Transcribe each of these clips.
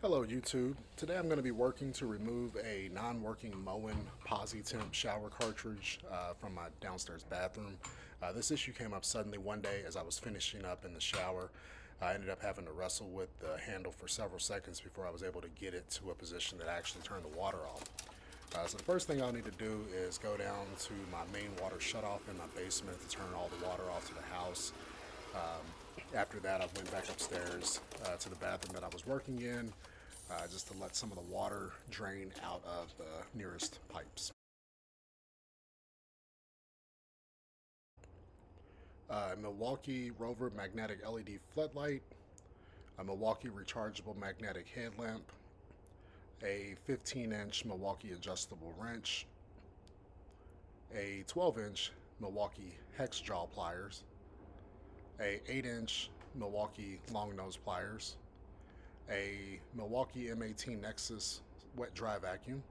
Hello YouTube. Today I'm going to be working to remove a non-working Moen Posi-Temp Shower Cartridge from my downstairs bathroom. This issue came up suddenly one day as I was finishing up in the shower. I ended up having to wrestle with the handle for several seconds before I was able to get it to a position that actually turned the water off. So the first thing I'll need to do is go down to my main water shutoff in my basement to turn all the water off to the house. After that, I went back upstairs to the bathroom that I was working in, just to let some of the water drain out of the nearest pipes. Milwaukee Rover magnetic LED floodlight, a Milwaukee rechargeable magnetic headlamp, a 15-inch Milwaukee adjustable wrench, a 12-inch Milwaukee Hex-Jaw pliers, a 8-inch Milwaukee long nose pliers, a Milwaukee M18 NEXUS wet dry vacuum,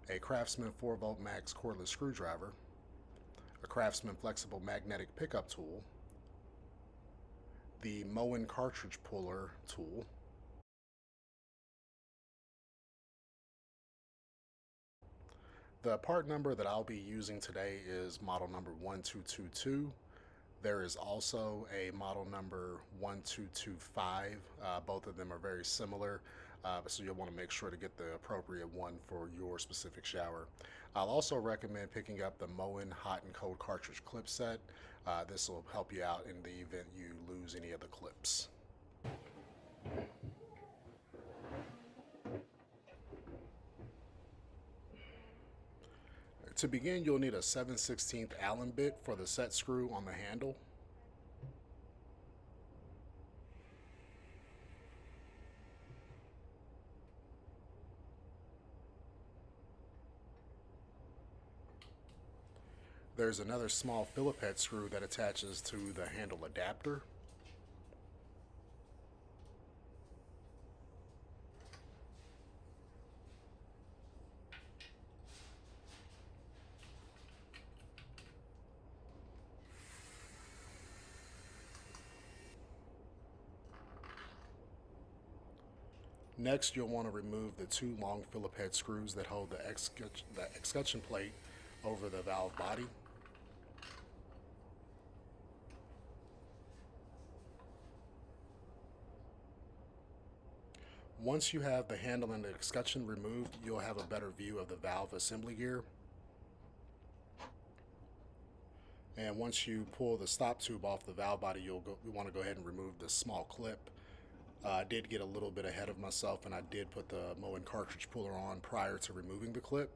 a CRAFTSMAN 4-volt max cordless screwdriver, a CRAFTSMAN flexible magnetic pickup tool, the Moen Cartridge Puller Tool, the part number that I'll be using today is model number 1222. There is also a model number 1225. Both of them are very similar, so you'll want to make sure to get the appropriate one for your specific shower. I'll also recommend picking up the Moen hot and cold cartridge clip set. This will help you out in the event you lose any of the clips. To begin, you'll need a 7/16 Allen bit for the set screw on the handle. There's another small Phillips head screw that attaches to the handle adapter. Next, you'll want to remove the two long Phillips head screws that hold the escutcheon plate over the valve body. Once you have the handle and the escutcheon removed, you'll have a better view of the valve assembly gear. And once you pull the stop tube off the valve body, you want to go ahead and remove the small clip. I did get a little bit ahead of myself, and I did put the Moen cartridge puller on prior to removing the clip.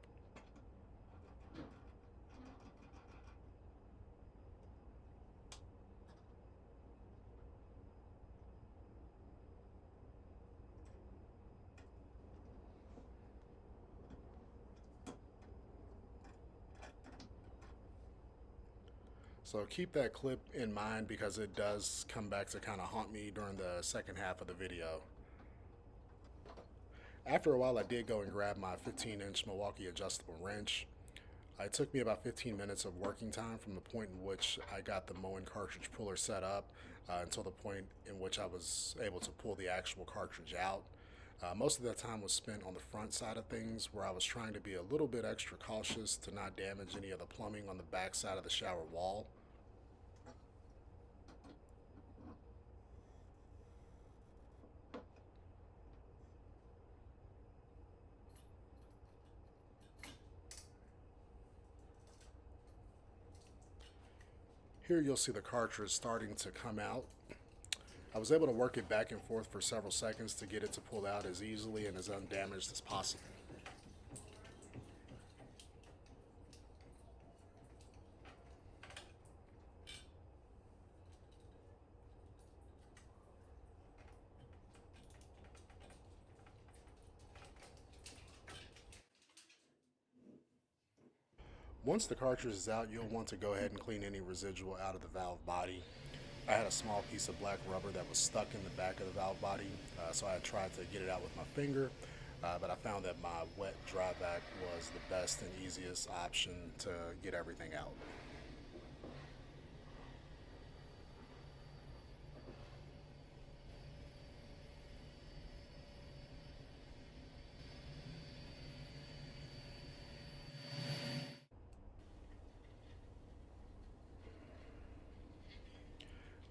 So keep that clip in mind because it does come back to kind of haunt me during the second half of the video. After a while, I did go and grab my 15-inch Milwaukee adjustable wrench. It took me about 15 minutes of working time from the point in which I got the Moen cartridge puller set up until the point in which I was able to pull the actual cartridge out. Most of that time was spent on the front side of things, where I was trying to be a little bit extra cautious to not damage any of the plumbing on the back side of the shower wall. Here you'll see the cartridge starting to come out. I was able to work it back and forth for several seconds to get it to pull out as easily and as undamaged as possible. Once the cartridge is out, you'll want to go ahead and clean any residual out of the valve body. I had a small piece of black rubber that was stuck in the back of the valve body, so I tried to get it out with my finger, but I found that my wet dry vac was the best and easiest option to get everything out.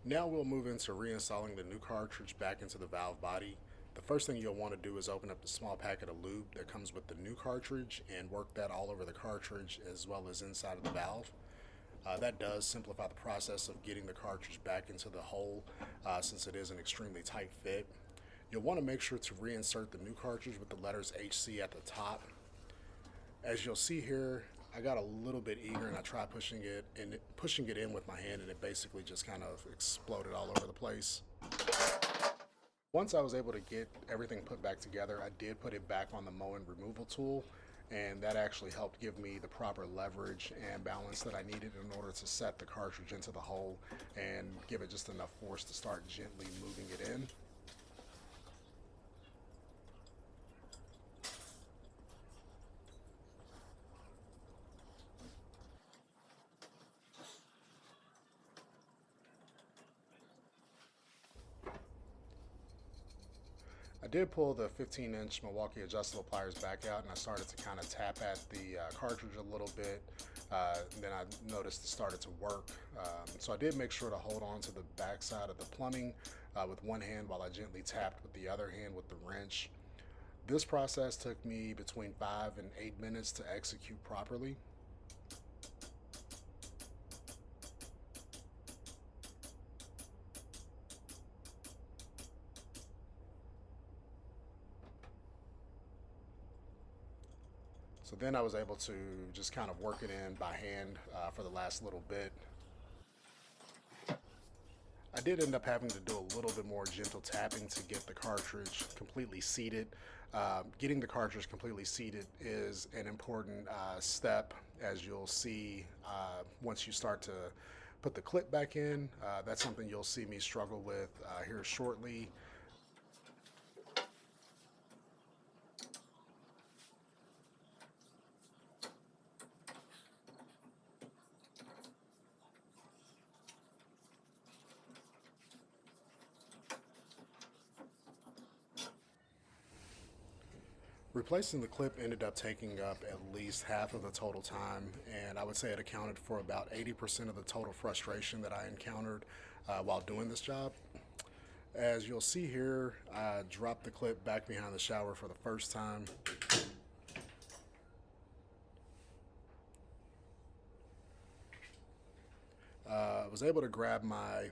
Now we'll move into reinstalling the new cartridge back into the valve body. The first thing you'll want to do is open up the small packet of lube that comes with the new cartridge and work that all over the cartridge as well as inside of the valve. That does simplify the process of getting the cartridge back into the hole since it is an extremely tight fit. You'll want to make sure to reinsert the new cartridge with the letters HC at the top. As you'll see here, I got a little bit eager and I tried pushing it in with my hand, and it basically just kind of exploded all over the place. Once I was able to get everything put back together, I did put it back on the Moen removal tool, and that actually helped give me the proper leverage and balance that I needed in order to set the cartridge into the hole and give it just enough force to start gently moving it in. I did pull the 15-inch Milwaukee adjustable pliers back out, and I started to kind of tap at the cartridge a little bit. Then I noticed it started to work. So I did make sure to hold on to the back side of the plumbing with one hand while I gently tapped with the other hand with the wrench. This process took me between 5 and 8 minutes to execute properly. So then I was able to just kind of work it in by hand for the last little bit. I did end up having to do a little bit more gentle tapping to get the cartridge completely seated. Getting the cartridge completely seated is an important step, as you'll see once you start to put the clip back in. That's something you'll see me struggle with here shortly. Replacing the clip ended up taking up at least half of the total time, and I would say it accounted for about 80% of the total frustration that I encountered while doing this job. As you'll see here, I dropped the clip back behind the shower for the first time. I was able to grab my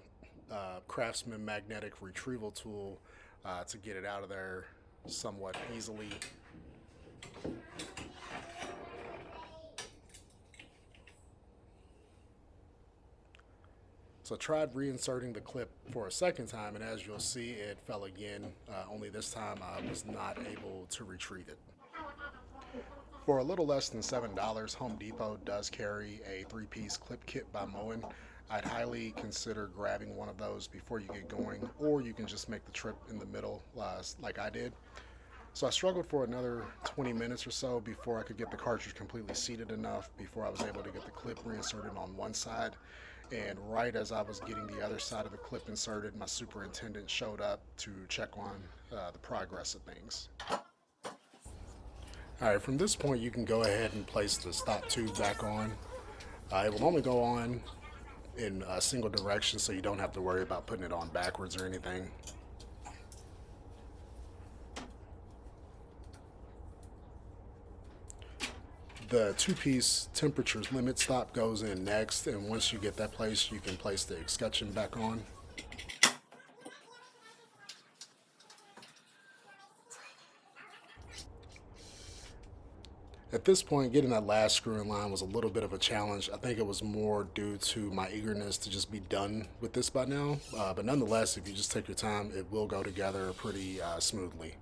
CRAFTSMAN magnetic retrieval tool to get it out of there somewhat easily. So I tried reinserting the clip for a second time, and as you'll see, it fell again, only this time I was not able to retrieve it. For a little less than $7, Home Depot does carry a 3-piece clip kit by Moen. I'd highly consider grabbing one of those before you get going, or you can just make the trip in the middle like I did. So I struggled for another 20 minutes or so before I could get the cartridge completely seated enough before I was able to get the clip reinserted on one side. And right as I was getting the other side of the clip inserted, my superintendent showed up to check on the progress of things. Alright, from this point you can go ahead and place the stop tube back on. It will only go on in a single direction, so you don't have to worry about putting it on backwards or anything. The 2-piece temperature limit stop goes in next, and once you get that placed, you can place the escutcheon back on. At this point, getting that last screw in line was a little bit of a challenge. I think it was more due to my eagerness to just be done with this by now, but nonetheless, if you just take your time, it will go together pretty smoothly.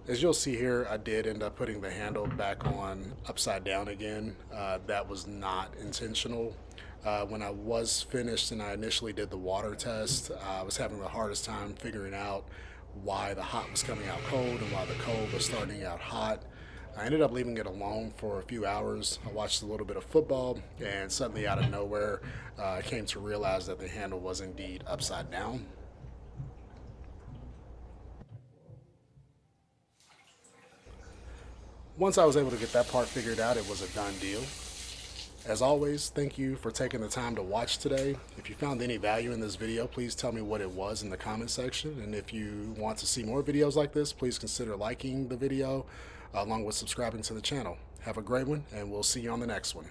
As you'll see here, I did end up putting the handle back on upside down again. That was not intentional. When I was finished and I initially did the water test, I was having the hardest time figuring out why the hot was coming out cold and why the cold was starting out hot. I ended up leaving it alone for a few hours. I watched a little bit of football, and suddenly out of nowhere, I came to realize that the handle was indeed upside down. Once I was able to get that part figured out, it was a done deal. As always, thank you for taking the time to watch today. If you found any value in this video, please tell me what it was in the comment section. And if you want to see more videos like this, please consider liking the video along with subscribing to the channel. Have a great one, and we'll see you on the next one.